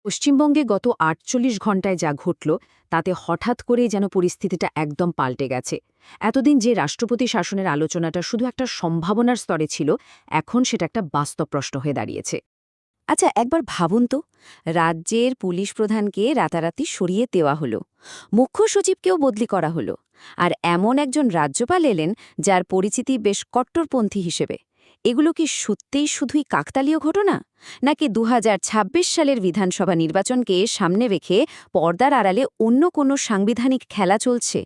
পশ্চিমবঙ্গে গত ৪৮ ঘণ্টায় যা ঘটল তাতে হঠাৎ করেই যেন পরিস্থিতিটা একদম পাল্টে গেছে। এতদিন যে রাষ্ট্রপতি শাসনের আলোচনাটা শুধু একটা সম্ভাবনার স্তরে ছিল, এখন সেটা একটা বাস্তব প্রশ্ন হয়ে দাঁড়িয়েছে। আচ্ছা, একবার ভাবুন তো, রাজ্যের পুলিশ প্রধানকে রাতারাতি সরিয়ে দেওয়া হলো, মুখ্য সচিবকেও বদলি করা হলো, আর এমন একজন রাজ্যপাল এলেন যার পরিচিতি বেশ কট্টরপন্থী হিসেবে। এগুলো কি সত্যিই শুধুই কাকতালীয় ঘটনা, নাকি ২০২৬ সালের বিধানসভা নির্বাচনকে সামনে রেখে পর্দার আড়ালে অন্য কোনো সাংবিধানিক খেলা চলছে?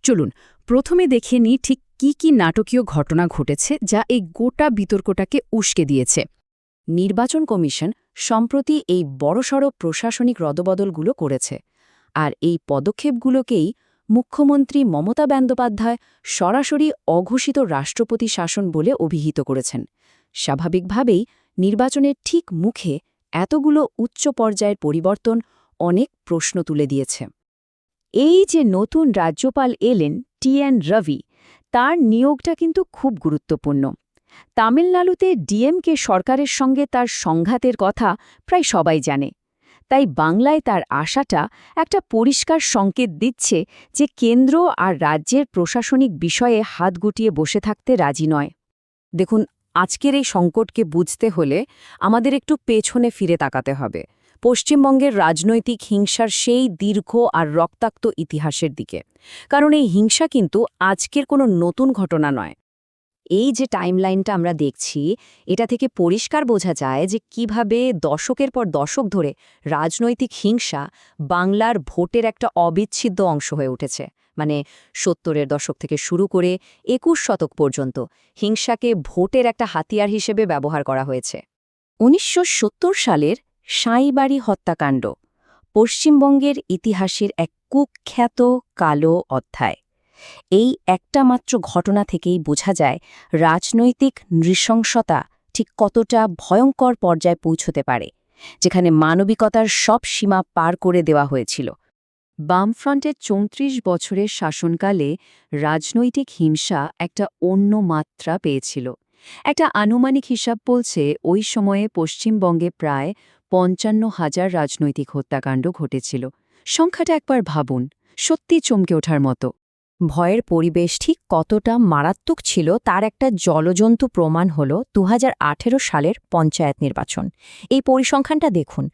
চলুন প্রথমে দেখে নিই ঠিক কি নাটকীয় ঘটনা ঘটেছে যা এই গোটা বিতর্কটাকে উস্কে দিয়েছে। নির্বাচন কমিশন সম্প্রতি এই বড়সড় প্রশাসনিক রদবদলগুলো করেছে, আর এই পদক্ষেপগুলোকেই মুখ্যমন্ত্রী মমতা বন্দ্যোপাধ্যায় সরাসরি অঘোষিত রাষ্ট্রপতি শাসন বলে অভিহিত করেছেন। স্বাভাবিকভাবেই নির্বাচনের ঠিক মুখে এতগুলো উচ্চ পর্যায়ের পরিবর্তন অনেক প্রশ্ন তুলে দিয়েছে। এই যে নতুন রাজ্যপাল এলেন টি.এন. রবি, তার নিয়োগটা কিন্তু খুব গুরুত্বপূর্ণ। তামিলনাড়ুতে ডিএমকে সরকারের সঙ্গে তার সংঘাতের কথা প্রায় সবাই জানে, তাই বাংলায় তার আশাটা একটা পরিষ্কার সংকেত দিচ্ছে যে কেন্দ্র আর রাজ্যের প্রশাসনিক বিষয়ে হাত গুটিয়ে বসে থাকতে রাজি নয়। দেখুন, আজকের এই সংকটকে বুঝতে হলে আমাদের একটু পেছনে ফিরে তাকাতে হবে, পশ্চিমবঙ্গের রাজনৈতিক হিংসার সেই দীর্ঘ আর রক্তাক্ত ইতিহাসের দিকে। কারণ এই হিংসা কিন্তু আজকের কোনো নতুন ঘটনা নয়। এই যে টাইমলাইনটা আমরা দেখছি, এটা থেকে পরিষ্কার বোঝা যায় যে কিভাবে দশকের পর দশক ধরে রাজনৈতিক হিংসা বাংলার ভোটের একটা অবিচ্ছেদ্য অংশ হয়ে উঠেছে। মানে ৭০-এর দশক থেকে শুরু করে ২১ শতক পর্যন্ত হিংসাকে ভোটের একটা হাতিয়ার হিসেবে ব্যবহার করা হয়েছে। ১৯৭০ সালের সাঁইবাড়ি হত্যাকাণ্ড পশ্চিমবঙ্গের ইতিহাসের এক কুখ্যাত কালো অধ্যায়। এই একটা মাত্র ঘটনা থেকেই বোঝা যায় রাজনৈতিক নৃশংসতা ঠিক কতটা ভয়ঙ্কর পর্যায়ে পৌঁছতে পারে, যেখানে মানবিকতার সব সীমা পার করে দেওয়া হয়েছিল। বামফ্রন্টের ৩৪ বছরের শাসনকালে রাজনৈতিক হিংসা একটা অন্য মাত্রা পেয়েছিল। একটা আনুমানিক হিসাব বলছে ওই সময়ে পশ্চিমবঙ্গে প্রায় ৫৫,০০০ রাজনৈতিক হত্যাকাণ্ড ঘটেছিল। সংখ্যাটা একবার ভাবুন, সত্যি চমকে ওঠার মতো। ভয়ের পরিবেশ ঠিক কতটা মারাত্মক ছিল তার একটা জ্বলজ্বন্ত প্রমাণ হল ২০১৮ সালের পঞ্চায়েত নির্বাচন। এই পরিসংখ্যানটা দেখুন,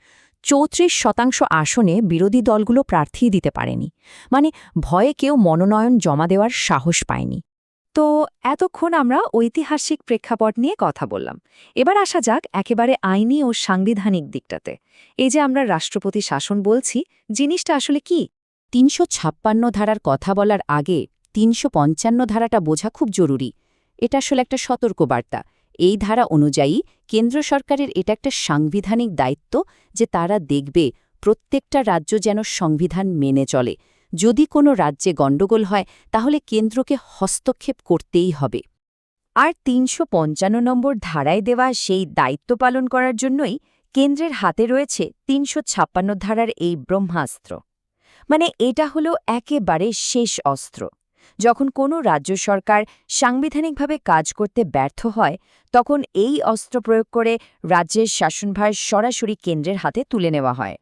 ৩৪% আসনে বিরোধী দলগুলো প্রার্থী দিতে পারেনি। মানে ভয়ে কেউ মনোনয়ন জমা দেওয়ার সাহস পায়নি। তো এতক্ষণ আমরা ঐতিহাসিক প্রেক্ষাপট নিয়ে কথা বললাম। এবার আসা যাক একেবারে আইনি ও সাংবিধানিক দিকটাতে। এই যে আমরা রাষ্ট্রপতি শাসন বলছি, জিনিসটা আসলে কি? ৩৫৬ ধারার কথা বলার আগে ৩৫৫ ধারাটা বোঝা খুব জরুরি। এটা আসলে একটা সতর্কবার্তা। এই ধারা অনুযায়ী কেন্দ্র সরকারের এটা একটা সাংবিধানিক দায়িত্ব যে তারা দেখবে প্রত্যেকটা রাজ্য যেন সংবিধান মেনে চলে। যদি কোনো রাজ্যে গণ্ডগোল হয় তাহলে কেন্দ্রকে হস্তক্ষেপ করতেই হবে। আর ৩৫৫ নম্বর ধারায় দেওয়া সেই দায়িত্ব পালন করার জন্যই কেন্দ্রের হাতে রয়েছে ৩৫৬ ধারার এই ব্রহ্মাস্ত্র। মানে এটা হলো একেবারে শেষ অস্ত্র। যখন কোনো রাজ্য সরকার সাংবিধানিকভাবে কাজ করতে ব্যর্থ হয়, তখন এই অস্ত্র প্রয়োগ করে রাজ্যের শাসনভার সরাসরি কেন্দ্রের হাতে তুলে নেওয়া হয়।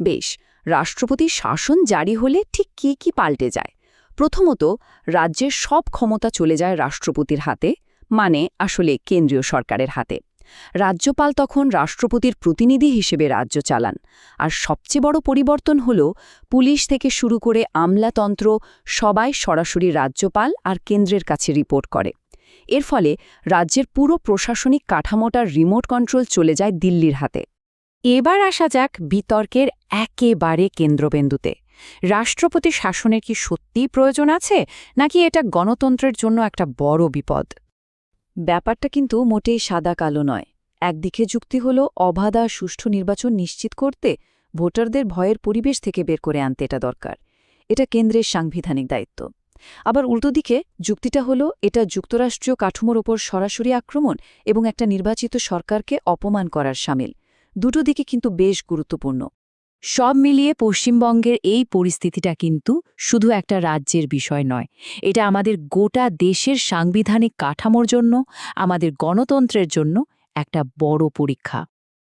বেশ, রাষ্ট্রপতি শাসন জারি হলে ঠিক কি পাল্টে যায়? প্রথমত, রাজ্যের সব ক্ষমতা চলে যায় রাষ্ট্রপতির হাতে, মানে আসলে কেন্দ্রীয় সরকারের হাতে। রাজ্যপাল তখন রাষ্ট্রপতির প্রতিনিধি হিসেবে রাজ্য চালান। আর সবচেয়ে বড় পরিবর্তন হল পুলিশ থেকে শুরু করে আমলাতন্ত্র সবাই সরাসরি রাজ্যপাল আর কেন্দ্রের কাছে রিপোর্ট করে। এর ফলে রাজ্যের পুরো প্রশাসনিক কাঠামোটার রিমোট কন্ট্রোল চলে যায় দিল্লির হাতে। এবার আসা যাক বিতর্কের একেবারে কেন্দ্রবিন্দুতে। রাষ্ট্রপতি শাসনের কি সত্যিই প্রয়োজন আছে, নাকি এটা গণতন্ত্রের জন্য একটা বড় বিপদ? ব্যাপারটা কিন্তু মোটেই সাদা কালো নয়। একদিকে যুক্তি হল অবাধ সুষ্ঠু নির্বাচন নিশ্চিত করতে ভোটারদের ভয়ের পরিবেশ থেকে বের করে আনতে এটা দরকার। এটা কেন্দ্রের সাংবিধানিক দায়িত্ব। আবার উল্টোদিকে যুক্তিটা হল এটা যুক্তরাষ্ট্রীয় কাঠামোর ওপর সরাসরি আক্রমণ এবং একটা নির্বাচিত সরকারকে অপমান করার শামিল। দুটো দিকে কিন্তু বেশ গুরুত্বপূর্ণ। সব মিলিয়ে পশ্চিমবঙ্গের এই পরিস্থিতিটা কিন্তু শুধু একটা রাজ্যের বিষয় নয়, এটা আমাদের গোটা দেশের সাংবিধানিক কাঠামোর জন্য, আমাদের গণতন্ত্রের জন্য একটা বড় পরীক্ষা।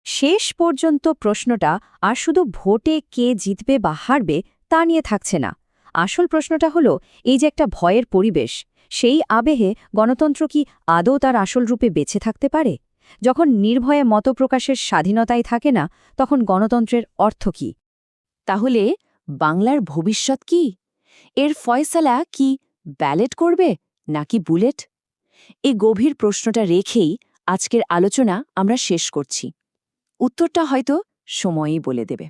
শেষ পর্যন্ত প্রশ্নটা আর শুধু ভোটে কে জিতবে বা হারবে তা নিয়ে থাকছে না। আসল প্রশ্নটা হলো, এই যে একটা ভয়ের পরিবেশ, সেই আবেহে গণতন্ত্র কি আদৌ তার আসল রূপে বেঁচে থাকতে পারে? যখন নির্ভয়ে মতপ্রকাশের স্বাধীনতাই থাকে না, তখন গণতন্ত্রের অর্থ কি? তাহলে বাংলার ভবিষ্যৎ কি? এর ফয়সালা কি ব্যালেট করবে নাকি বুলেট? এই গভীর প্রশ্নটা রেখেই আজকের আলোচনা আমরা শেষ করছি। উত্তরটা হয়তো সময়ই বলে দেবে।